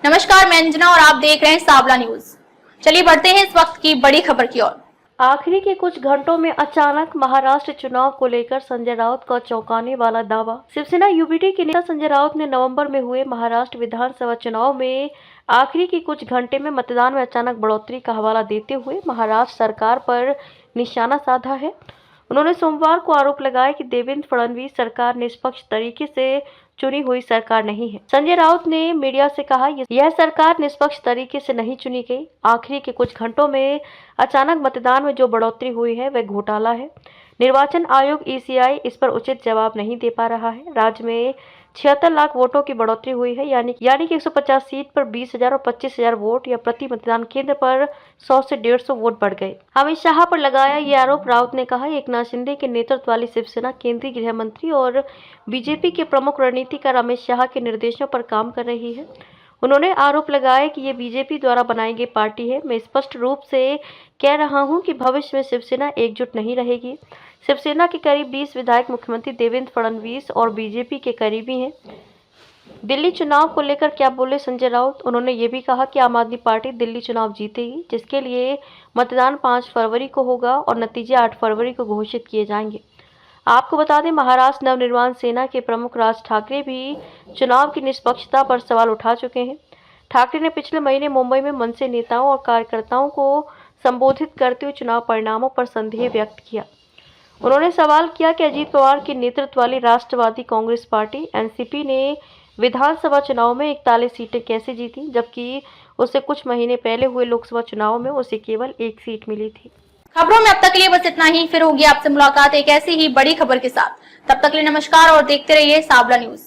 नमस्कार, मैं अंजना और आप देख रहे हैं साबला न्यूज। चलिए बढ़ते हैं इस वक्त की बड़ी खबर की ओर। आखिरी के कुछ घंटों में अचानक महाराष्ट्र चुनाव को लेकर संजय राउत का चौंकाने वाला दावा। शिवसेना यूबीटी के नेता संजय राउत ने नवंबर में हुए महाराष्ट्र विधानसभा चुनाव में आखिरी के कुछ घंटे में मतदान में अचानक बढ़ोतरी का हवाला देते हुए महाराष्ट्र सरकार पर निशाना साधा है। उन्होंने सोमवार को आरोप लगाया कि देवेंद्र फडणवीस सरकार निष्पक्ष तरीके से चुनी हुई सरकार नहीं है। संजय राउत ने मीडिया से कहा, यह सरकार निष्पक्ष तरीके से नहीं चुनी गई। आखिरी के कुछ घंटों में अचानक मतदान में जो बढ़ोतरी हुई है वह घोटाला है। निर्वाचन आयोग ईसीआई इस पर उचित जवाब नहीं दे पा रहा है। राज्य में 76 लाख वोटों की बढ़ोतरी हुई है, यानी कि 150 सीट पर 20,000 और 25,000 वोट या प्रति मतदान केंद्र पर 100 से 150 वोट बढ़ गए। अमित शाह पर लगाया ये आरोप। राउत ने कहा, एकनाथ शिंदे के नेतृत्व वाली शिवसेना केंद्रीय गृह मंत्री और बीजेपी के प्रमुख रणनीतिकार अमित शाह के निर्देशों पर काम कर रही है। उन्होंने आरोप लगाया कि ये बीजेपी द्वारा बनाई गई पार्टी है। मैं स्पष्ट रूप से कह रहा हूं कि भविष्य में शिवसेना एकजुट नहीं रहेगी। शिवसेना के करीब 20 विधायक मुख्यमंत्री देवेंद्र फडणवीस और बीजेपी के करीबी हैं। दिल्ली चुनाव को लेकर क्या बोले संजय राउत? उन्होंने ये भी कहा कि आम आदमी पार्टी दिल्ली चुनाव जीतेगी, जिसके लिए मतदान 5 फरवरी को होगा और नतीजे 8 फरवरी को घोषित किए जाएंगे। आपको बता दें, महाराष्ट्र नवनिर्माण सेना के प्रमुख राज ठाकरे भी चुनाव की निष्पक्षता पर सवाल उठा चुके हैं। ठाकरे ने पिछले महीने मुंबई में मनसे नेताओं और कार्यकर्ताओं को संबोधित करते हुए चुनाव परिणामों पर संदेह व्यक्त किया। उन्होंने सवाल किया कि अजीत पवार के नेतृत्व वाली राष्ट्रवादी कांग्रेस पार्टी एनसीपी ने विधानसभा चुनाव में 41 सीटें कैसे जीती, जबकि उसे कुछ महीने पहले हुए लोकसभा चुनाव में उसे केवल 1 सीट मिली थी। खबरों में अब तक के लिए बस इतना ही। फिर होगी आपसे मुलाकात एक ऐसी ही बड़ी खबर के साथ। तब तक के लिए नमस्कार और देखते रहिए साबला न्यूज।